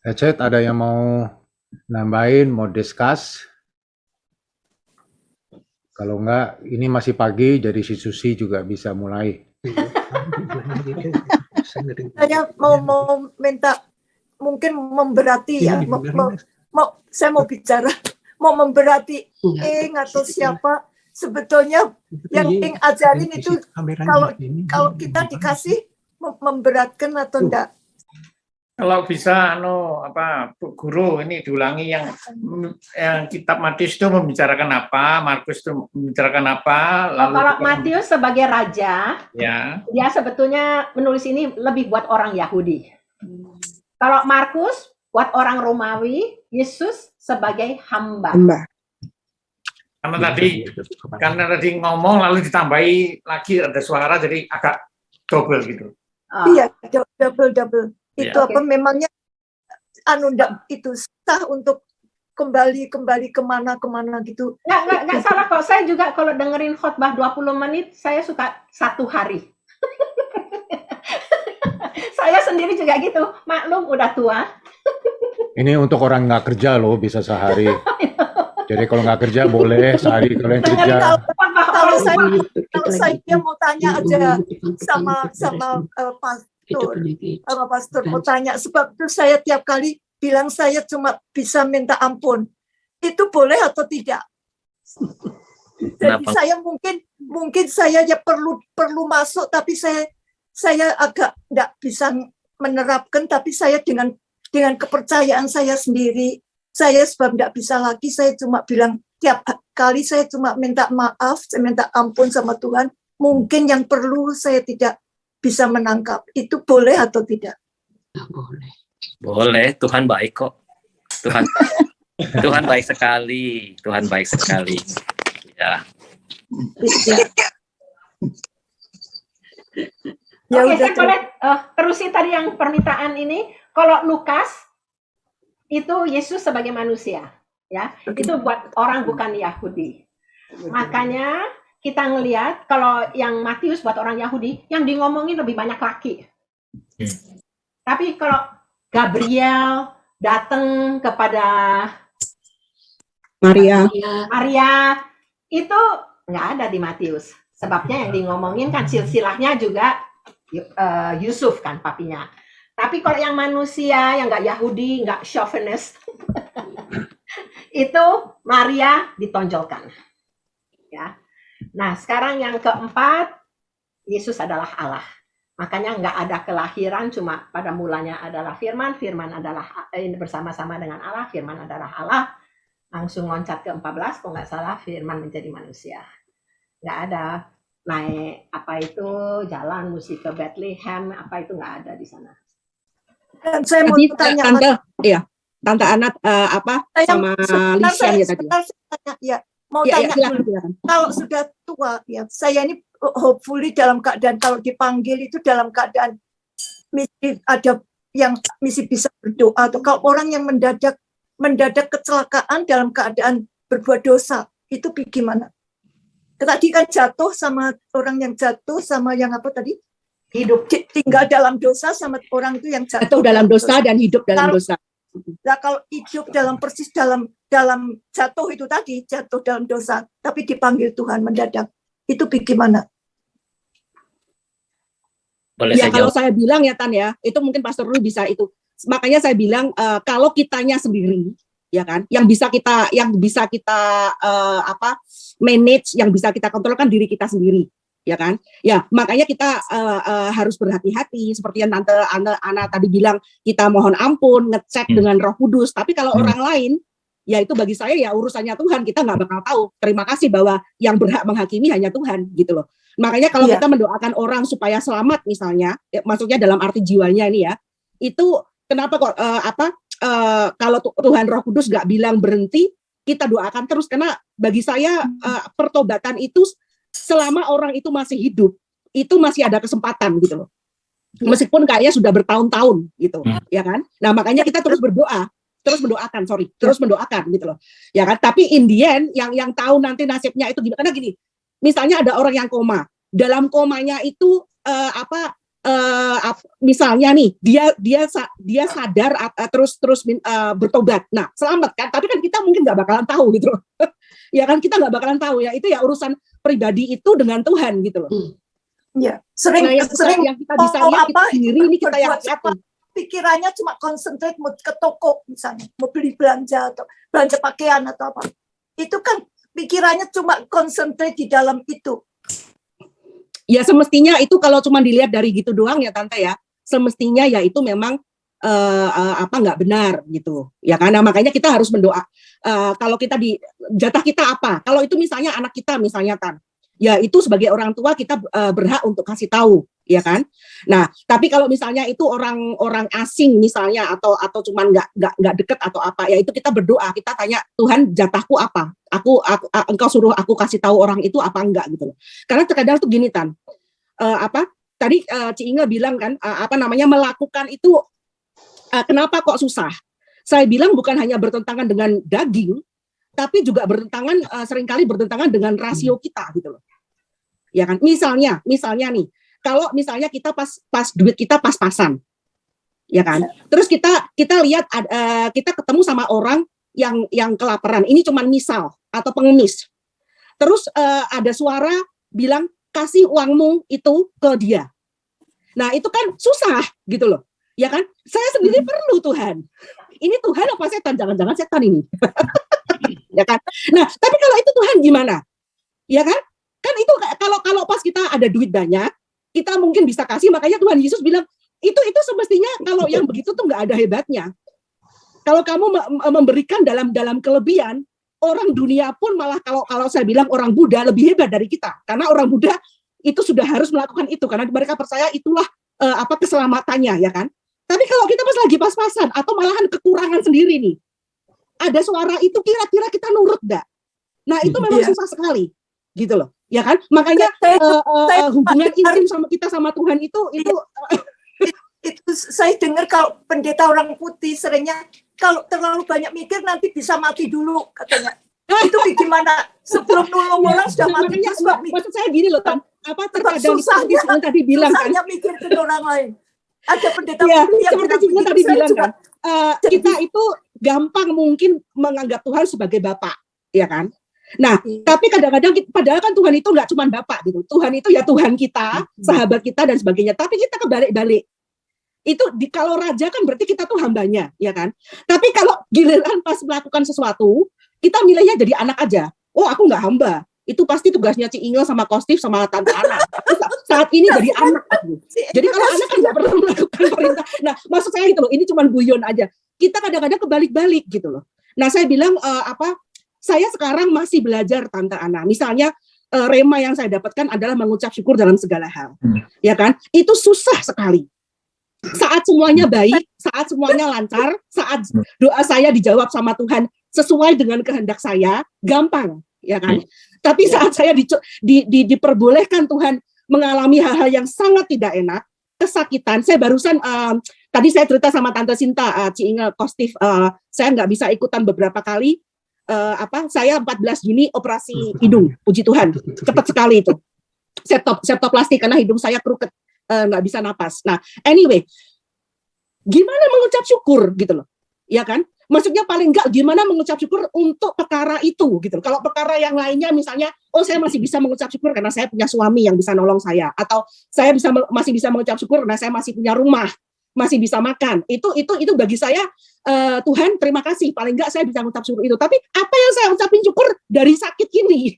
Ecet, ada yang mau nambahin, mau discuss? Kalau enggak, ini masih pagi, jadi si Susi juga bisa mulai. Saya mau minta mungkin memberati ya, saya mau bicara, mau memberati Ing atau siapa. Sebetulnya yang Ing ajarin itu kalau kita dikasih memberatkan atau enggak? Kalau bisa, Bu Guru ini diulangi yang kitab Matius itu membicarakan apa, Markus itu membicarakan apa. Lalu kalau Matius sebagai raja, ya, dia sebetulnya menulis ini lebih buat orang Yahudi. Kalau Markus buat orang Romawi, Yesus sebagai hamba. Karena tadi ngomong lalu ditambahi lagi ada suara, jadi agak double gitu. Iya, double. Itu apa memangnya itu sah untuk kembali kemana gitu. Nggak salah kok. Saya juga kalau dengerin khotbah 20 menit, saya suka 1 hari. Saya sendiri juga gitu. Maklum udah tua. Ini untuk orang nggak kerja loh, bisa sehari. Jadi kalau nggak kerja boleh sehari kalian kerja. Kalau saya mau tanya aja sama pastor mau tanya, sebab itu saya tiap kali bilang saya cuma bisa minta ampun. Itu boleh atau tidak? Jadi saya mungkin saya ya perlu masuk, tapi saya agak enggak bisa menerapkan, tapi saya dengan kepercayaan saya sendiri, saya sebab enggak bisa lagi, saya cuma bilang tiap kali saya cuma minta maaf, saya minta ampun sama Tuhan. Mungkin yang perlu saya tidak bisa menangkap. Itu boleh atau tidak? Boleh, Tuhan baik kok. Tuhan baik sekali. Tuhan baik sekali. Ya. Oke, saya boleh terusin tadi yang permintaan ini. Kalau Lukas itu Yesus sebagai manusia, ya. Itu buat orang bukan Yahudi. Makanya kita ngelihat kalau yang Matius buat orang Yahudi, yang di ngomongin lebih banyak laki. Tapi kalau Gabriel datang kepada Maria itu nggak ada di Matius. Sebabnya yang di ngomongin kan silsilahnya juga Yusuf kan papinya. Tapi kalau yang manusia, yang nggak Yahudi, nggak chauvinist, itu Maria ditonjolkan. Ya. Nah, sekarang yang keempat, Yesus adalah Allah. Makanya nggak ada kelahiran, cuma pada mulanya adalah Firman, Firman adalah bersama-sama dengan Allah, Firman adalah Allah. Langsung loncat ke 14, kalau nggak salah, Firman menjadi manusia. Nggak ada naik apa itu jalan mesti ke Bethlehem, apa itu nggak ada di sana. Dan saya mau tanya Tante Anat sama Lisian ya tadi. Mau tanya silakan. Kalau sudah tua ya, saya ini hopefully dalam keadaan kalau dipanggil itu dalam keadaan misi ada yang misi bisa berdoa, atau kalau orang yang mendadak kecelakaan dalam keadaan berbuat dosa, itu gimana? Tadi kan jatuh sama orang yang jatuh sama yang apa tadi? Hidup tinggal dalam dosa sama orang itu yang jatuh dalam dosa dan hidup dalam dosa. Nah, kalau hidup dalam jatuh itu tadi, jatuh dalam dosa, tapi dipanggil Tuhan mendadak, itu bagaimana? Kalau saya bilang ya Tan ya, itu mungkin Pastor Rui bisa itu. Makanya saya bilang kalau kitanya sendiri, ya kan, yang bisa kita manage, yang bisa kita kontrol kan diri kita sendiri. Ya kan, ya makanya kita harus berhati-hati seperti yang Tante Ana tadi bilang, kita mohon ampun, ngecek dengan Roh Kudus. Tapi kalau orang lain, ya itu bagi saya ya urusannya Tuhan, kita nggak bakal tahu. Terima kasih bahwa yang berhak menghakimi hanya Tuhan gitu loh. Makanya kalau kita mendoakan orang supaya selamat misalnya, maksudnya dalam arti jiwanya ini ya, itu kenapa kok kalau Tuhan Roh Kudus nggak bilang berhenti, kita doakan terus, karena bagi saya pertobatan itu selama orang itu masih hidup, itu masih ada kesempatan gitu loh. Meskipun kayaknya sudah bertahun-tahun gitu, ya kan? Nah, makanya kita terus mendoakan gitu loh. Ya kan? Tapi in the end yang tahu nanti nasibnya itu gimana. Karena gini, misalnya ada orang yang koma. Dalam komanya itu misalnya nih dia sadar terus bertobat, nah selamat kan, tapi kan kita mungkin nggak bakalan tahu gitu loh. Ya kan, kita nggak bakalan tahu ya, itu ya urusan pribadi itu dengan Tuhan gitu loh. Ya, sering Nah, yang kita bisa lihat kita sendiri, ini kita yang lihat. Pikirannya cuma konsentrate mau ke toko misalnya, mau beli belanja atau belanja pakaian atau apa. Itu kan pikirannya cuma konsentrate di dalam itu. Ya semestinya itu kalau cuma dilihat dari gitu doang ya Tante ya, semestinya ya itu memang nggak benar gitu ya, karena makanya kita harus mendoa. Kalau kita di jatah kita apa, kalau itu misalnya anak kita misalnya kan, ya itu sebagai orang tua kita berhak untuk kasih tahu ya kan. Nah tapi kalau misalnya itu orang asing misalnya atau cuman nggak deket atau apa, ya itu kita berdoa, kita tanya Tuhan jatahku apa, engkau suruh aku kasih tahu orang itu apa enggak gitu loh. Karena terkadang tuh gini Tan, tadi Ci Inge bilang kan melakukan itu kenapa kok susah. Saya bilang bukan hanya bertentangan dengan daging, tapi juga seringkali bertentangan dengan rasio kita gitu loh. Ya kan? Misalnya nih, kalau misalnya kita pas duit kita pas-pasan. Ya kan? Terus kita lihat kita ketemu sama orang yang kelaparan. Ini cuman misal atau pengemis. Terus ada suara bilang kasih uangmu itu ke dia. Nah, itu kan susah gitu loh. Ya kan? Saya sendiri perlu Tuhan. Ini Tuhan apa setan? Jangan-jangan setan ini. Ya kan? Nah, tapi kalau itu Tuhan gimana? Ya kan? Kan itu kalau pas kita ada duit banyak, kita mungkin bisa kasih, makanya Tuhan Yesus bilang, itu semestinya kalau yang begitu tuh nggak ada hebatnya. Kalau kamu memberikan dalam kelebihan, orang dunia pun malah kalau saya bilang orang Buddha lebih hebat dari kita. Karena orang Buddha itu sudah harus melakukan itu, karena mereka percaya itulah keselamatannya, ya kan? Tapi kalau kita lagi pas-pasan atau malahan kekurangan sendiri nih, ada suara itu kira-kira kita nurut nggak? Nah itu memang susah sekali, gitu loh, ya kan? Makanya hubungan intim sama kita sama Tuhan itu saya dengar kalau pendeta orang putih seringnya kalau terlalu banyak mikir nanti bisa mati dulu katanya. Itu gimana? Sebelum nolong orang sudah mati. Maksud saya gini loh Tan, terkadang susahnya tadi bilang kan, mikir ke orang lain. Ada pendeta putih yang seperti Cina tadi bilang kan, kita itu gampang mungkin menganggap Tuhan sebagai Bapak, ya kan? Nah, tapi kadang-kadang padahal kan Tuhan itu nggak cuma Bapak gitu. Tuhan itu ya Tuhan kita, sahabat kita dan sebagainya. Tapi kita kebalik-balik. Itu kalau raja kan berarti kita tuh hambanya, ya kan? Tapi kalau giliran pas melakukan sesuatu, kita milihnya jadi anak aja. Oh, aku nggak hamba. Itu pasti tugasnya Ci Inge sama Kostif sama Tante Ana. Saat ini jadi anak. Jadi kalau anak kan nggak perlu melakukan perintah. Nah, maksud saya gitu loh. Ini cuma guyon aja. Kita kadang-kadang kebalik-balik gitu loh. Nah, saya bilang saya sekarang masih belajar Tante Ana. Misalnya rema yang saya dapatkan adalah mengucap syukur dalam segala hal. Ya kan? Itu susah sekali. Saat semuanya baik, saat semuanya lancar, saat doa saya dijawab sama Tuhan sesuai dengan kehendak saya, gampang, ya kan? Tapi saat saya diperbolehkan Tuhan mengalami hal-hal yang sangat tidak enak, kesakitan. Saya barusan tadi saya cerita sama Tante Sinta, Ci Inge, Kostif, saya nggak bisa ikutan beberapa kali. Saya 14 Juni operasi hidung, puji Tuhan, cepat sekali itu. Septoplastik karena hidung saya keruket. Nggak bisa napas. Nah, anyway, gimana mengucap syukur gitu loh, ya kan? Maksudnya paling nggak gimana mengucap syukur untuk perkara itu gitu. Kalau perkara yang lainnya misalnya, saya masih bisa mengucap syukur karena saya punya suami yang bisa nolong saya, atau saya masih bisa mengucap syukur karena saya masih punya rumah, masih bisa makan. Itu bagi saya Tuhan terima kasih. Paling nggak saya bisa mengucap syukur itu. Tapi apa yang saya ucapin syukur dari sakit ini?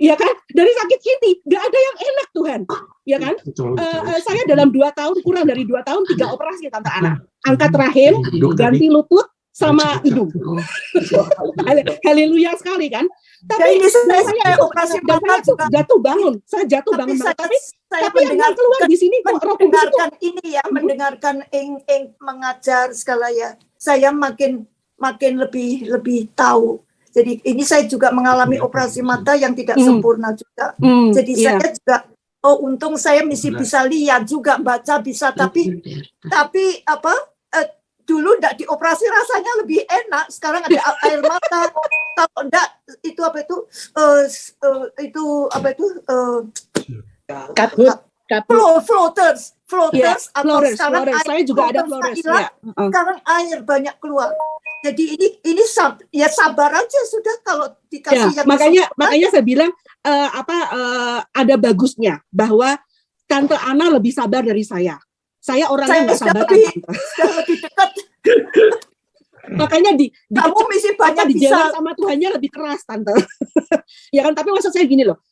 Ya kan, dari sakit ini nggak ada yang enak Tuhan, ya kan? Saya dalam 2 tahun, kurang dari 2 tahun 3 operasi Tante Ana, angkat rahim, ganti lutut sama hidung. Haleluya sekali kan? Tapi ini saya operasi mata juga jatuh bangun, tapi yang keluar di sini mendengarkan ini ya, mendengarkan eng mengajar segala ya, saya makin lebih tahu. Jadi ini saya juga mengalami operasi mata yang tidak sempurna juga. Jadi saya juga, untung saya bisa lihat juga, baca bisa, tapi dulu enggak dioperasi rasanya lebih enak. Sekarang ada air mata. Kalau enggak itu katut. Tapi floaters ya, atau Flores, sekarang Flores. air Saya juga ada floaters Flores. hilang, Ya. sekarang air banyak keluar. Jadi ini ya sabar aja sudah kalau Ya, dikasih yang makanya saya bilang ada bagusnya bahwa Tante Ana lebih sabar dari saya. Saya orangnya nggak Saya sabaran, lebih- Tante. sudah lebih dekat. Makanya Kamu mesti banyak di bisa jalan sama Tuhannya lebih keras, Tante. Ya kan, tapi maksud saya gini loh.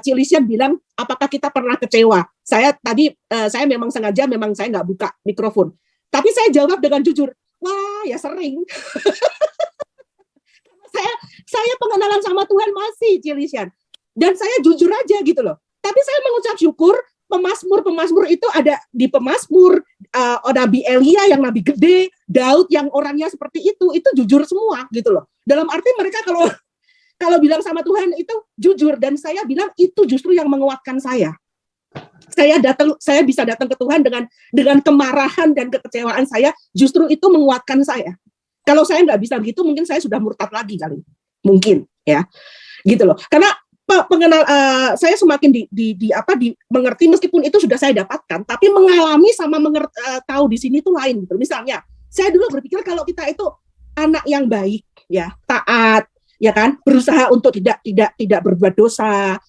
Ci Lisian bilang apakah kita pernah kecewa? Saya memang sengaja saya nggak buka mikrofon. Tapi saya jawab dengan jujur, wah ya sering. saya pengenalan sama Tuhan masih, Ci Lisian. Dan saya jujur aja gitu loh. Tapi saya mengucap syukur Pemasmur itu ada di Pemasmur, Nabi Elia yang nabi gede, Daud yang orangnya seperti itu jujur semua gitu loh. Dalam arti mereka kalau bilang sama Tuhan itu jujur, dan saya bilang itu justru yang menguatkan saya. Saya bisa datang ke Tuhan dengan kemarahan dan kekecewaan saya, justru itu menguatkan saya. Kalau saya nggak bisa begitu, mungkin saya sudah murtad lagi kali, mungkin ya, gitu loh. Karena saya semakin mengerti, meskipun itu sudah saya dapatkan, tapi mengalami sama tahu di sini itu lain. Gitu. Misalnya, saya dulu berpikir kalau kita itu anak yang baik, ya taat, ya kan, berusaha untuk tidak berbuat dosa,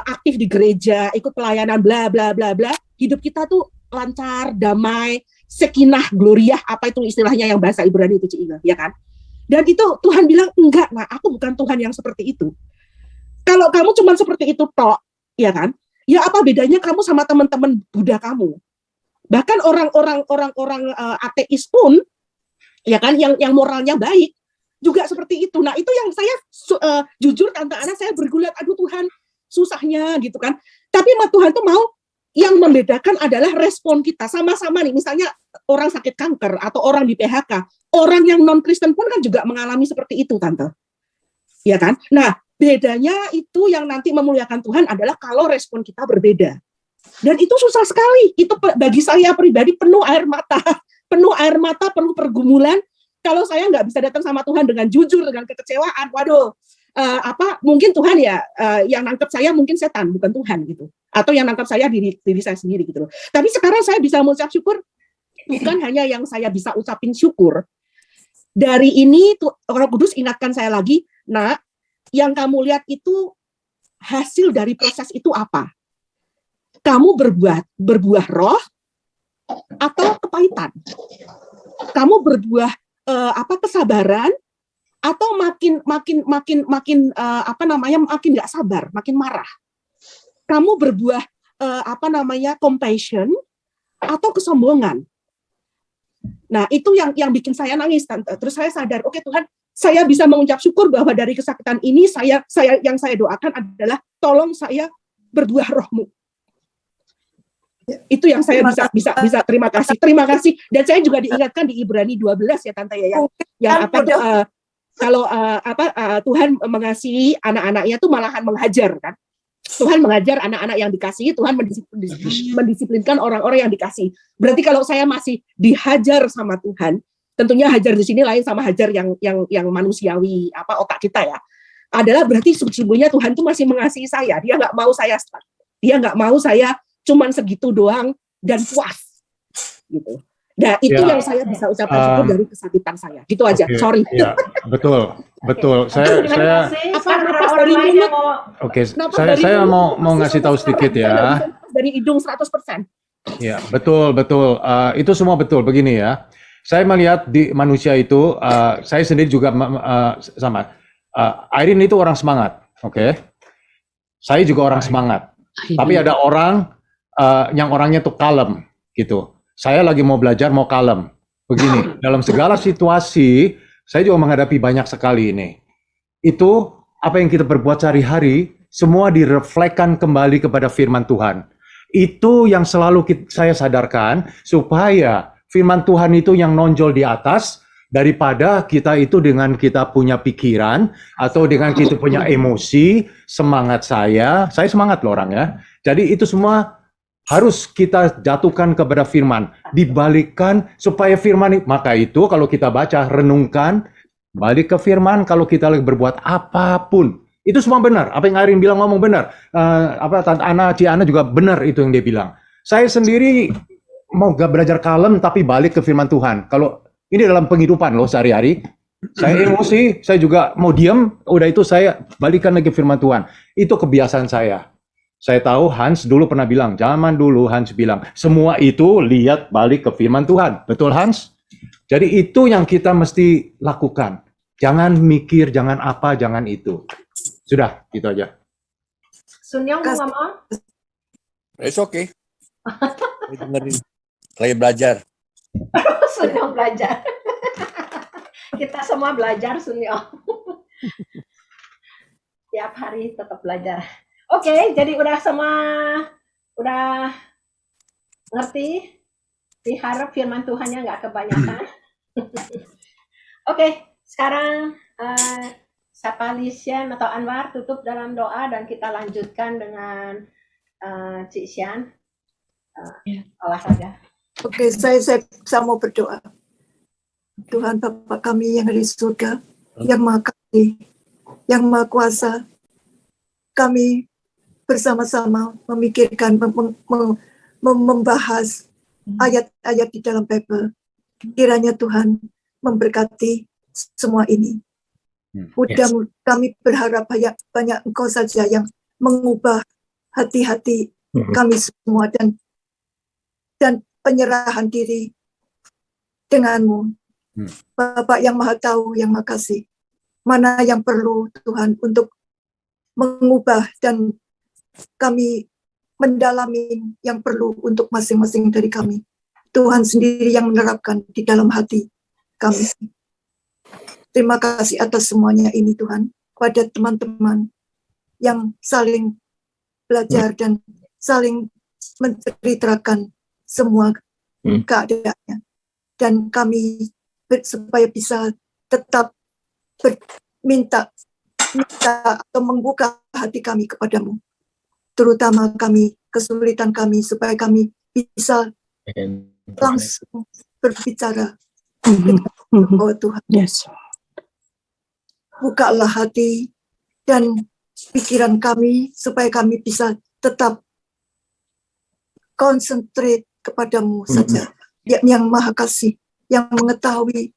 aktif di gereja, ikut pelayanan, bla bla bla bla, hidup kita tuh lancar, damai, sekinah, gloriah, apa itu istilahnya yang bahasa Ibrani itu, Ci Inga, ya kan? Dan itu Tuhan bilang enggak, nah aku bukan Tuhan yang seperti itu. Kalau kamu cuma seperti itu tok, ya kan? Ya apa bedanya kamu sama teman-teman Buddha kamu? Bahkan orang-orang ateis pun, ya kan, yang moralnya baik juga seperti itu. Nah itu yang saya jujur, Tante Ana, saya bergulat, aduh Tuhan, susahnya gitu kan. Tapi Tuhan tuh mau, yang membedakan adalah respon kita sama-sama nih. Misalnya orang sakit kanker atau orang di PHK, orang yang non Kristen pun kan juga mengalami seperti itu, Tante. Ya kan? Nah, bedanya itu yang nanti memuliakan Tuhan adalah kalau respon kita berbeda. Dan itu susah sekali. Itu bagi saya pribadi penuh air mata, penuh pergumulan. Kalau saya nggak bisa datang sama Tuhan dengan jujur, dengan kekecewaan, waduh, mungkin Tuhan ya yang nangkep saya mungkin setan, bukan Tuhan gitu. Atau yang nangkep saya diri saya sendiri gitu loh. Tapi sekarang saya bisa mengucap syukur, bukan hanya yang saya bisa ucapin syukur. Dari ini Roh Kudus ingatkan saya lagi, nah, yang kamu lihat itu hasil dari proses itu apa? Kamu berbuah roh atau kepahitan? Kamu berbuah kesabaran atau makin nggak sabar, makin marah? Kamu berbuah compassion atau kesombongan? Nah, itu yang bikin saya nangis, Tante. Terus saya sadar, oke Tuhan, saya bisa mengucap syukur bahwa dari kesakitan ini yang saya doakan adalah tolong saya berbuah roh-Mu. Itu yang saya bisa terima kasih. Dan saya juga diingatkan di Ibrani 12 ya Tante ya, yang kalau Tuhan mengasihi anak-anaknya tuh malahan menghajar kan. Tuhan mengajar anak-anak yang dikasihi, Tuhan mendisiplinkan orang-orang yang dikasihi. Berarti kalau saya masih dihajar sama Tuhan, tentunya hajar di sini lain sama hajar yang manusiawi, otak kita ya. Adalah berarti sesungguhnya Tuhan itu masih mengasihi saya. Dia nggak mau saya stuck. Dia nggak mau saya cuman segitu doang dan puas. Gitu. Nah, itu Ya. yang saya bisa ucapkan syukur dari kesakitan saya. Gitu aja. Oke, Sorry. ya, betul. Saya dari mulut. Oke, Napas saya dari saya mulut, mau ngasih tahu 100%. sedikit Saya nggak ya. bisa napas dari hidung 100%. Ya, betul. Itu semua betul. Begini ya. Saya melihat di manusia itu, saya sendiri juga sama. Irene itu orang semangat, oke? Saya juga orang semangat. Tapi ada orang yang orangnya tuh kalem, gitu. Saya lagi mau belajar, mau kalem. Begini, dalam segala situasi, saya juga menghadapi banyak sekali ini. Itu apa yang kita berbuat sehari-hari, semua direflekkan kembali kepada firman Tuhan. Itu yang selalu saya sadarkan, supaya firman Tuhan itu yang nonjol di atas, daripada kita itu dengan kita punya pikiran, atau dengan kita punya emosi, semangat saya semangat loh orang ya. Jadi itu semua harus kita jatuhkan kepada firman, dibalikkan supaya firman, maka itu kalau kita baca, renungkan, balik ke firman, kalau kita lagi berbuat apapun, Itu semua benar. Apa yang Irene bilang ngomong benar. Tante Ana, Ci Ana juga benar itu yang dia bilang. Saya sendiri mau gak belajar kalem tapi balik ke firman Tuhan. Kalau ini dalam penghidupan loh sehari-hari, saya emosi, saya juga mau diam, udah itu saya balikan lagi firman Tuhan. Itu kebiasaan saya. Saya tahu Hans dulu pernah bilang, zaman dulu Hans bilang, semua itu lihat balik ke firman Tuhan. Betul Hans? Jadi itu yang kita mesti lakukan. Jangan mikir, jangan apa, jangan itu. Sudah, gitu aja. Sunyong mau ngomong? It's okay. Saya dengerin. Lagi belajar. Sunyong belajar. Kita semua belajar, Sunyong. Tiap hari tetap belajar. Oke, jadi udah semua udah ngerti. Diharap firman Tuhannya nggak kebanyakan. Oke, sekarang Sapa Lisian atau Anwar tutup dalam doa dan kita lanjutkan dengan Cik Sian olahraga. Oke, saya mau berdoa. Tuhan Bapa kami yang ada di surga, yang Maha Kasih, yang Maha Kuasa, kami bersama-sama memikirkan, membahas ayat-ayat di dalam Bible. Kiranya Tuhan memberkati semua ini. Mudah kami berharap banyak Engkau saja yang mengubah hati-hati kami semua dan penyerahan diri denganmu. Bapak yang Maha Tahu, yang Maha Kasih, mana yang perlu Tuhan untuk mengubah dan kami mendalami yang perlu untuk masing-masing dari kami. Tuhan sendiri yang menerapkan di dalam hati kami. Terima kasih atas semuanya ini Tuhan, pada teman-teman yang saling belajar dan saling menceritakan semua keadaannya. Dan kami supaya bisa tetap minta atau membuka hati kami kepadamu. Terutama kami, kesulitan kami, supaya kami bisa langsung berbicara. Oh Tuhan. Yes. Bukalah hati dan pikiran kami supaya kami bisa tetap konsentrate kepadamu saja, yang Maha Kasih, yang mengetahui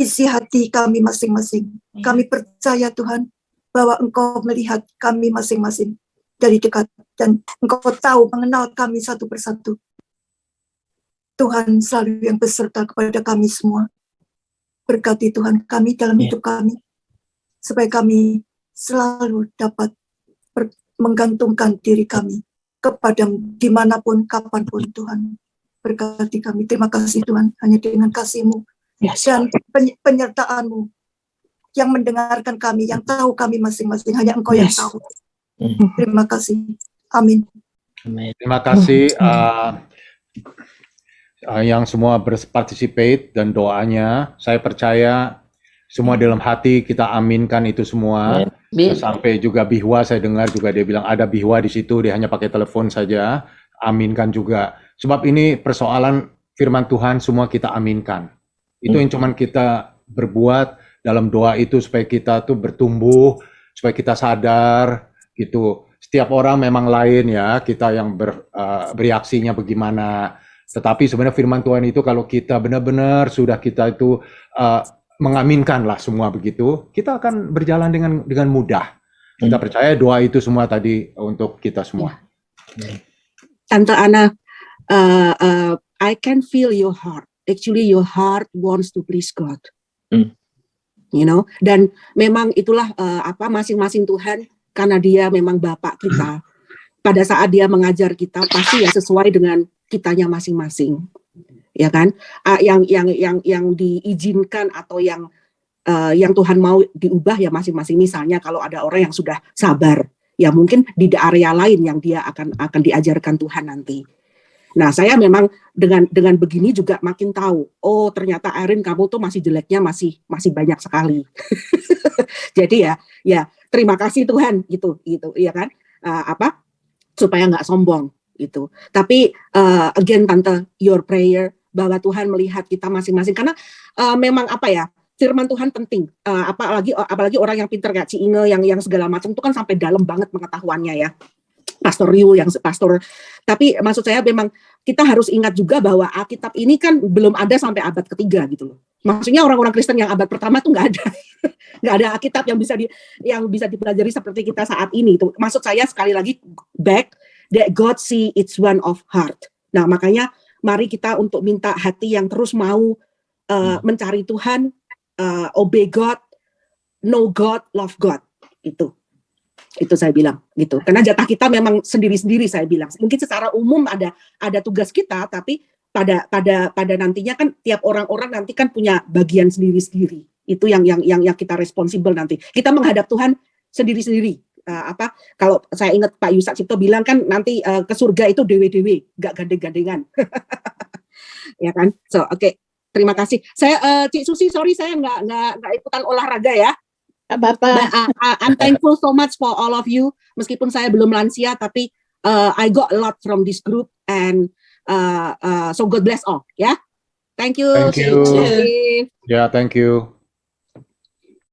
isi hati kami masing-masing. Kami percaya Tuhan bahwa Engkau melihat kami masing-masing dari dekat dan Engkau tahu mengenal kami satu persatu. Tuhan selalu yang beserta kepada kami semua. Berkati Tuhan kami dalam hidup kami, supaya kami selalu dapat menggantungkan diri kami kepadamu dimanapun, kapanpun Tuhan. Berkati kami. Terima kasih Tuhan, hanya dengan kasih-Mu dan penyertaan-Mu yang mendengarkan kami, yang tahu kami masing-masing, hanya Engkau yang tahu. Terima kasih. Amin. Terima kasih yang semua berparticipate dan doanya. Saya percaya semua dalam hati kita aminkan itu semua. Sampai juga Bihwa saya dengar juga dia bilang ada Bihwa di situ, dia hanya pakai telepon saja. Aminkan juga. Sebab ini persoalan firman Tuhan semua kita aminkan. Itu yang cuman kita berbuat dalam doa itu supaya kita tuh bertumbuh, supaya kita sadar gitu. Setiap orang memang lain ya, kita yang bereaksinya bagaimana. Tetapi sebenarnya firman Tuhan itu kalau kita benar-benar sudah kita itu mengaminkan lah semua begitu, kita akan berjalan dengan mudah. Kita percaya doa itu semua tadi untuk kita semua. Tante Ana, I can feel your heart. Actually, your heart wants to please God. You know, dan memang itulah masing-masing Tuhan, karena Dia memang Bapak kita. Pada saat Dia mengajar kita, pasti ya sesuai dengan kitanya masing-masing. Ya kan, yang diizinkan atau yang Tuhan mau diubah ya masing-masing. Misalnya kalau ada orang yang sudah sabar, ya mungkin di area lain yang dia akan diajarkan Tuhan nanti. Nah, saya memang dengan begini juga makin tahu, oh ternyata Irene kamu tuh masih jeleknya masih banyak sekali. Jadi ya terima kasih Tuhan gitu ya kan, supaya nggak sombong gitu. Tapi again Tante, your prayer bahwa Tuhan melihat kita masing-masing, karena memang firman Tuhan penting. Apalagi orang yang pintar kayak Ci Inge yang segala macam itu kan sampai dalam banget pengetahuannya ya. Pastor Ryu yang pastor. Tapi maksud saya memang kita harus ingat juga bahwa Alkitab ini kan belum ada sampai abad ketiga gitu loh. Maksudnya orang-orang Kristen yang abad pertama tuh nggak ada, nggak ada Alkitab yang bisa dipelajari seperti kita saat ini. Itu maksud saya sekali lagi back that God see it's one of heart. Nah makanya mari kita untuk minta hati yang terus mau mencari Tuhan, obey God, know God, love God. Itu saya bilang gitu. Karena jatah kita memang sendiri-sendiri saya bilang. Mungkin secara umum ada tugas kita, tapi pada nantinya kan tiap orang-orang nanti kan punya bagian sendiri-sendiri. Itu yang kita responsibel nanti. Kita menghadap Tuhan sendiri-sendiri. Kalau saya ingat Pak Yusak Cipto bilang kan nanti ke surga itu dewe-dewe, nggak gandeng-gandengan. Ya kan? So oke. Terima kasih. Saya Cik Susi, sorry saya nggak ikutan olahraga ya. Bapak. I'm thankful so much for all of you. Meskipun saya belum lansia, tapi I got a lot from this group and so God bless all. Ya, thank you. Thank you. Cik Susi. Ya, thank you.